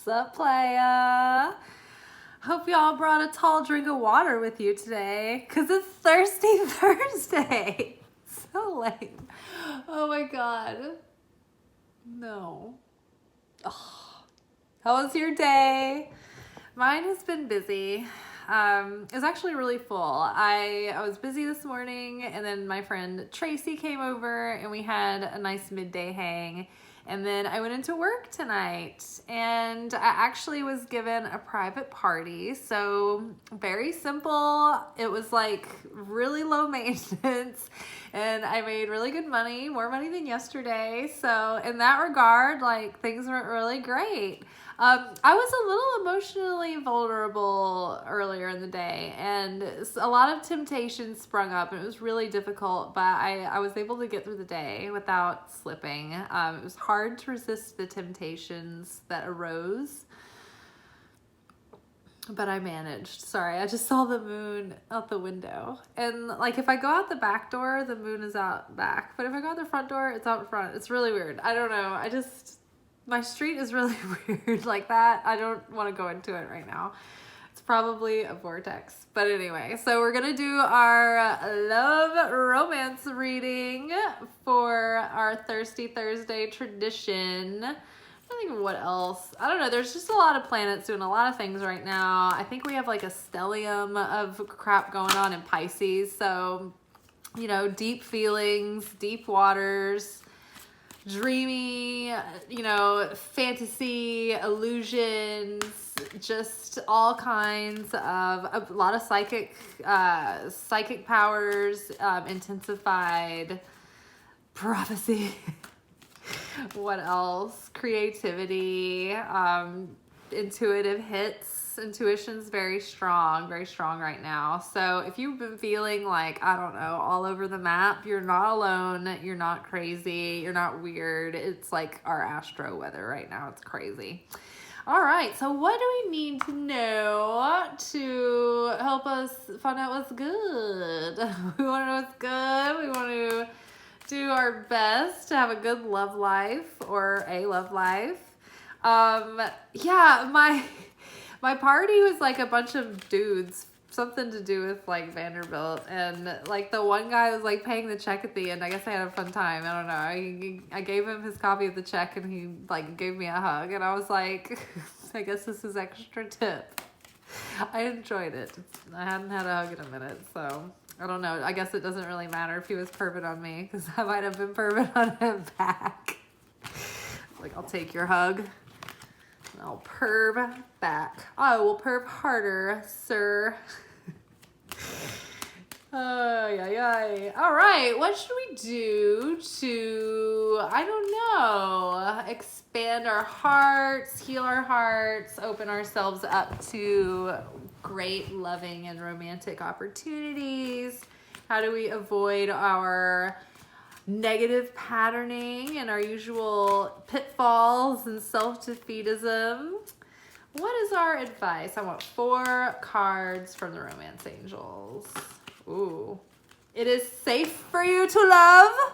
Sup, playa? Hope y'all brought a tall drink of water with you today, because it's Thirsty Thursday. So lame. Oh my god. No. Oh. How was your day? Mine has been busy. It was actually really full. I was busy this morning, and then my friend Tracy came over and we had a nice midday hang. And then I went into work tonight, and I actually was given a private party. So very simple. It was like really low maintenance, and I made really good money, more money than yesterday. So in that regard, like, things went really great. I was a little emotionally vulnerable earlier in the day, and a lot of temptations sprung up, and it was really difficult, but I was able to get through the day without slipping. It was hard to resist the temptations that arose, but I managed. Sorry, I just saw the moon out the window, and like, if I go out the back door, the moon is out back, but if I go out the front door, it's out front. It's really weird. I don't know. My street is really weird like that. I don't want to go into it right now. It's probably a vortex. But anyway, so we're going to do our love romance reading for our Thirsty Thursday tradition. I think what else? I don't know. There's just a lot of planets doing a lot of things right now. I think we have like a stellium of crap going on in Pisces. So, you know, deep feelings, deep waters, dreamy, you know, fantasy, illusions, just all kinds of a lot of psychic powers, intensified prophecy. What else? Creativity, intuitive hits. Intuition's very strong right now. So if you've been feeling like, I don't know, all over the map, you're not alone. You're not crazy. You're not weird. It's like our astro weather right now. It's crazy. All right. So what do we need to know to help us find out what's good? We want to know what's good. We want to do our best to have a good love life, or a love life. Yeah, my party was like a bunch of dudes, something to do with like Vanderbilt, and like the one guy was like paying the check at the end. I guess I had a fun time. I don't know. I gave him his copy of the check, and he like gave me a hug, and I was like, I guess this is extra tip. I enjoyed it. I hadn't had a hug in a minute, so I don't know. I guess it doesn't really matter if he was pervert on me, because I might have been pervert on him back. Like, I'll take your hug. I'll perv back. I will perv harder, sir. Ay. All right, what should we do to, I don't know, expand our hearts, heal our hearts, open ourselves up to great loving and romantic opportunities? How do we avoid our negative patterning and our usual pitfalls and self-defeatism? What is our advice? I want 4 cards from the Romance Angels. Ooh. It is safe for you to love.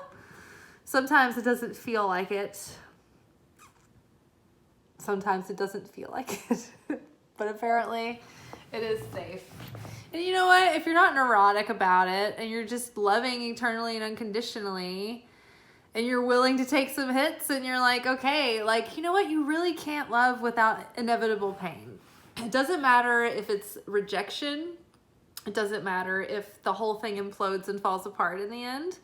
Sometimes it doesn't feel like it. Sometimes it doesn't feel like it. But apparently it is safe. And you know what? If you're not neurotic about it, and you're just loving eternally and unconditionally, and you're willing to take some hits, and you're like, okay, like, you know what? You really can't love without inevitable pain. It doesn't matter if it's rejection. It doesn't matter if the whole thing implodes and falls apart in the end.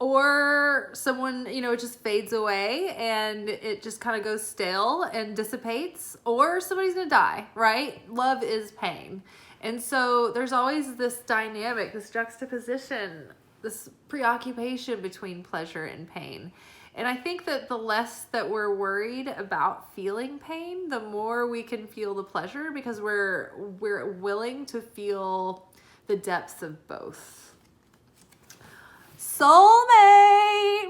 Or someone, you know, it just fades away and it just kind of goes stale and dissipates. Or somebody's going to die, right? Love is pain. And so there's always this dynamic, this juxtaposition, this preoccupation between pleasure and pain. And I think that the less that we're worried about feeling pain, the more we can feel the pleasure, because we're willing to feel the depths of both. Soulmate!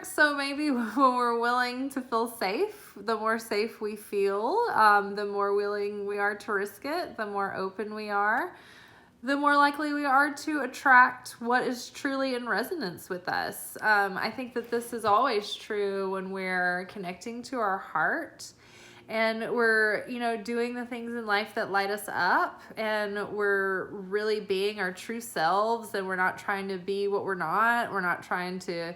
So maybe when we're willing to feel safe, the more safe we feel, the more willing we are to risk it, the more open we are, the more likely we are to attract what is truly in resonance with us. I think that this is always true when we're connecting to our heart and we're, you know, doing the things in life that light us up, and we're really being our true selves, and we're not trying to be what we're not. We're not trying to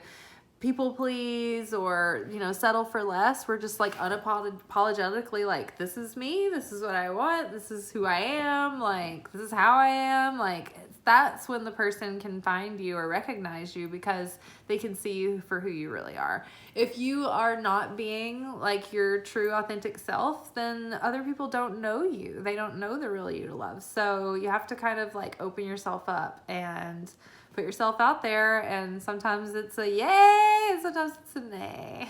people please or, you know, settle for less. We're just like unapologetically like, this is me, this is what I want, this is who I am, like this is how I am. Like that's when the person can find you or recognize you, because they can see you for who you really are. If you are not being like your true authentic self, then other people don't know you. They don't know the real you to love. So you have to kind of like open yourself up and put yourself out there, and sometimes it's a yay and sometimes it's a nay.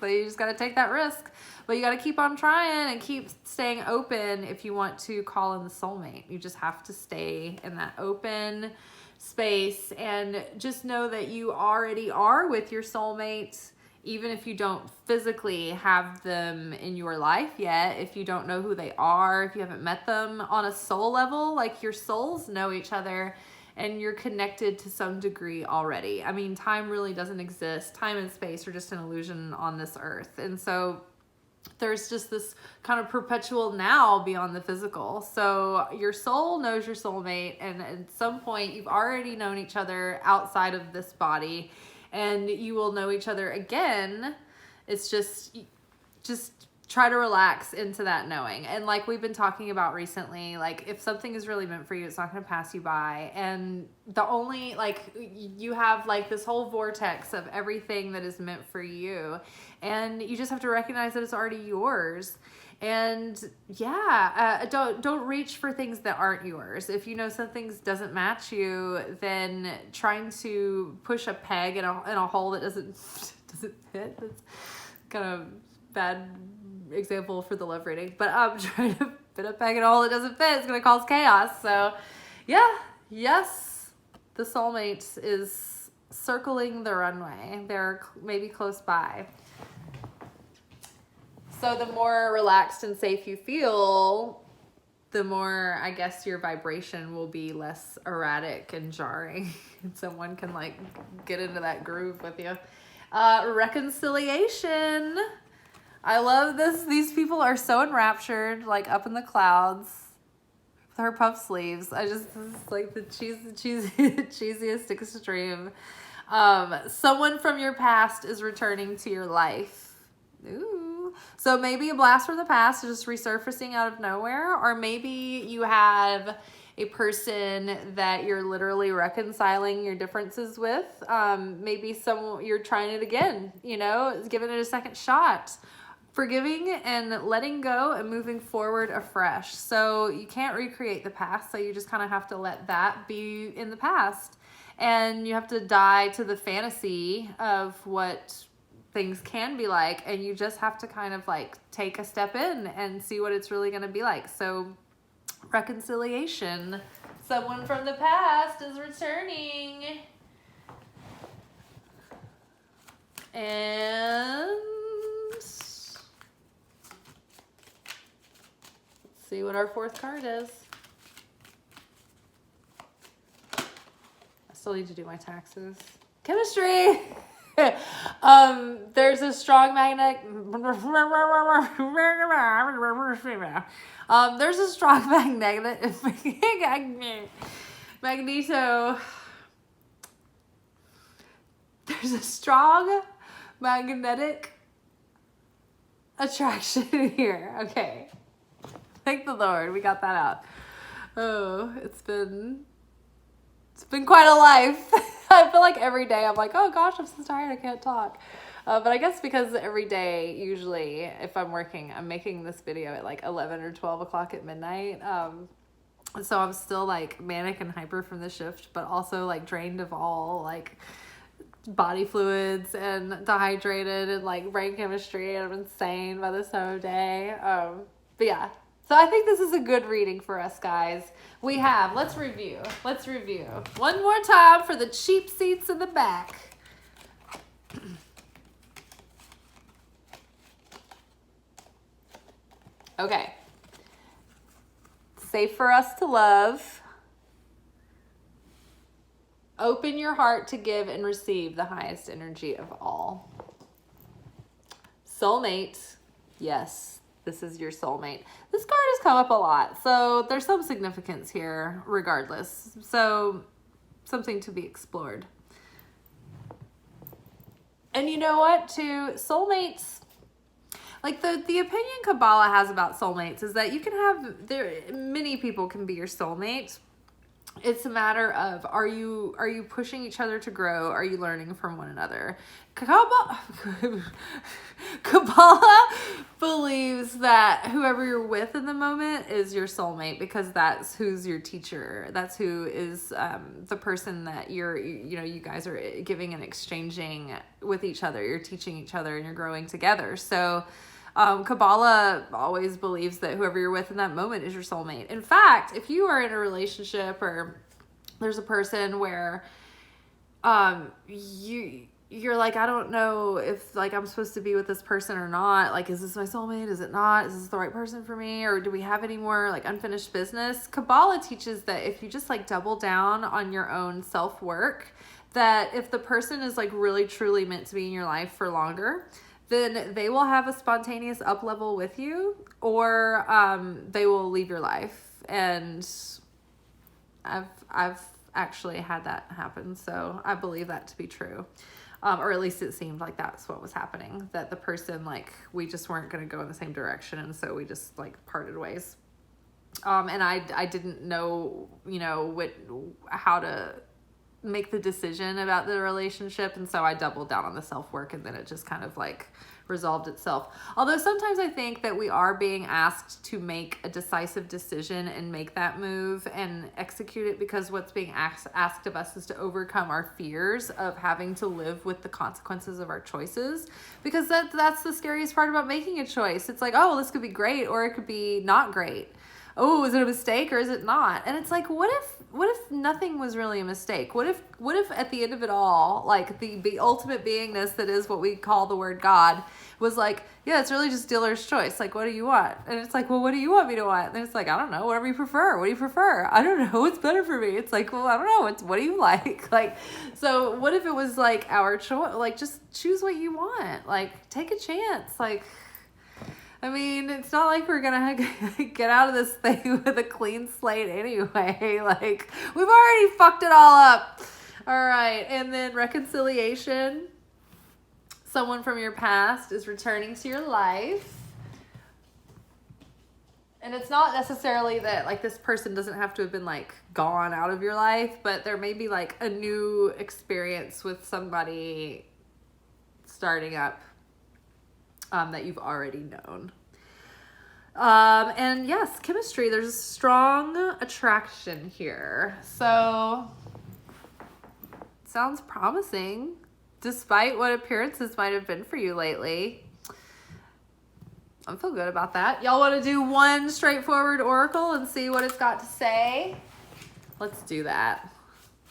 So you just got to take that risk, but you got to keep on trying and keep staying open if you want to call in the soulmate. You just have to stay in that open space and just know that you already are with your soulmate, even if you don't physically have them in your life yet. If you don't know who they are, if you haven't met them on a soul level, like your souls know each other and you're connected to some degree already. I mean, time really doesn't exist. Time and space are just an illusion on this earth. And so there's just this kind of perpetual now beyond the physical. So your soul knows your soulmate, and at some point you've already known each other outside of this body, and you will know each other again. It's just try to relax into that knowing. And like we've been talking about recently, like if something is really meant for you, it's not going to pass you by. And the only, like, you have like this whole vortex of everything that is meant for you, and you just have to recognize that it's already yours. And yeah, don't reach for things that aren't yours. If you know something doesn't match you, then trying to push a peg in a hole that doesn't fit, that's kind of bad example for the love reading, but trying to fit a peg in a hole that doesn't fit is going to cause chaos. So yeah, yes, the soulmate is circling the runway. They're maybe close by. So the more relaxed and safe you feel, the more, I guess, your vibration will be less erratic and jarring. And someone can like get into that groove with you. Reconciliation. I love this. These people are so enraptured, like up in the clouds with her puff sleeves. This is like the cheesiest extreme. Someone from your past is returning to your life. Ooh. So maybe a blast from the past is just resurfacing out of nowhere, or maybe you have a person that you're literally reconciling your differences with. Maybe you're trying it again, you know, giving it a second shot. Forgiving and letting go and moving forward afresh. So you can't recreate the past, so you just kind of have to let that be in the past. And you have to die to the fantasy of what things can be like, and you just have to kind of like take a step in and see what it's really going to be like. So reconciliation. Someone from the past is returning. And see what our fourth card is. I still need to do my taxes. Chemistry. There's a strong magnet. There's a strong magneto. There's a strong magnetic attraction here. Okay. Thank the Lord, we got that out. Oh, it's been quite a life. I feel like every day I'm like, oh gosh, I'm so tired, I can't talk. But I guess because every day, usually, if I'm working, I'm making this video at like 11 or 12 o'clock at midnight. So I'm still like manic and hyper from the shift, but also like drained of all like body fluids and dehydrated and like brain chemistry, and I'm insane by this time of day. But yeah. So I think this is a good reading for us, guys. Let's review. One more time for the cheap seats in the back. Okay. Safe for us to love. Open your heart to give and receive the highest energy of all. Soulmate. Yes, this is your soulmate. This card has come up a lot, so there's some significance here regardless. So something to be explored. And you know what, too? Soulmates, like the opinion Kabbalah has about soulmates is that you can have, many people can be your soulmate. It's a matter of, are you pushing each other to grow? Are you learning from one another? Kabbalah believes that whoever you're with in the moment is your soulmate, because that's who's your teacher. That's who is the person that you guys are giving and exchanging with each other. You're teaching each other and you're growing together. So Kabbalah always believes that whoever you're with in that moment is your soulmate. In fact, if you are in a relationship or there's a person where you're like, I don't know if like I'm supposed to be with this person or not. Like, is this my soulmate? Is it not? Is this the right person for me? Or do we have any more like unfinished business? Kabbalah teaches that if you just like double down on your own self-work, that if the person is like really truly meant to be in your life for longer, then they will have a spontaneous up level with you, or they will leave your life. And I've actually had that happen, so I believe that to be true. Or at least it seemed like that's what was happening, that the person, like, we just weren't going to go in the same direction, and so we just like parted ways. And I didn't know, how to make the decision about the relationship, and so I doubled down on the self-work, and then it just kind of like resolved itself. Although sometimes I think that we are being asked to make a decisive decision and make that move and execute it, because what's being asked of us is to overcome our fears of having to live with the consequences of our choices, because that's the scariest part about making a choice. It's like, oh, this could be great, or it could be not great. Oh, is it a mistake or is it not? And it's like, what if nothing was really a mistake? What if at the end of it all, like the ultimate beingness that is what we call the word God was like, yeah, it's really just dealer's choice. Like, what do you want? And it's like, well, what do you want me to want? And it's like, I don't know, whatever you prefer. What do you prefer? I don't know. What's better for me? It's like, well, I don't know. What do you like? Like, so what if it was like our choice? Like, just choose what you want. Like, take a chance. Like, I mean, it's not like we're going to get out of this thing with a clean slate anyway. Like, we've already fucked it all up. All right. And then reconciliation. Someone from your past is returning to your life. And it's not necessarily that, like, this person doesn't have to have been, like, gone out of your life, but there may be, like, a new experience with somebody starting up that you've already known. And yes, chemistry, there's a strong attraction here. So, sounds promising, despite what appearances might have been for you lately. I feel good about that. Y'all want to do one straightforward oracle and see what it's got to say? Let's do that.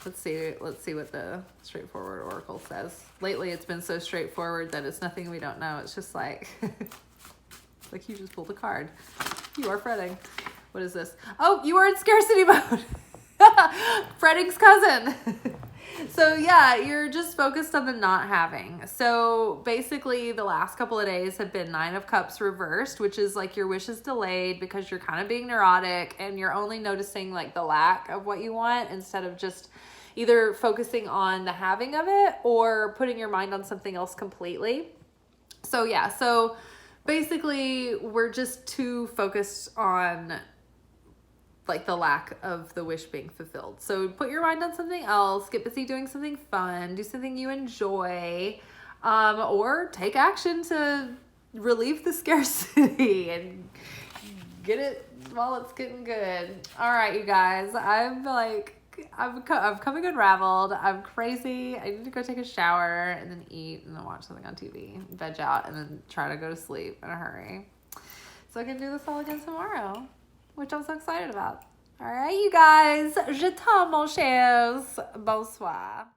Let's see what the straightforward oracle says. Lately, it's been so straightforward that it's nothing we don't know. It's just like, like you just pulled a card. You are fretting. What is this? Oh, you are in scarcity mode. Fretting's cousin. So yeah, you're just focused on the not having. So basically the last couple of days have been 9 of Cups reversed, which is like your wish is delayed because you're kind of being neurotic and you're only noticing like the lack of what you want instead of just either focusing on the having of it or putting your mind on something else completely. So yeah, so basically we're just too focused on like the lack of the wish being fulfilled. So put your mind on something else, get busy doing something fun, do something you enjoy, or take action to relieve the scarcity and get it while it's getting good. All right, you guys, I'm coming unraveled. I'm crazy. I need to go take a shower and then eat and then watch something on TV, veg out, and then try to go to sleep in a hurry so I can do this all again tomorrow, which I'm so excited about. All right, you guys. Je t'aime, mon chers. Bonsoir.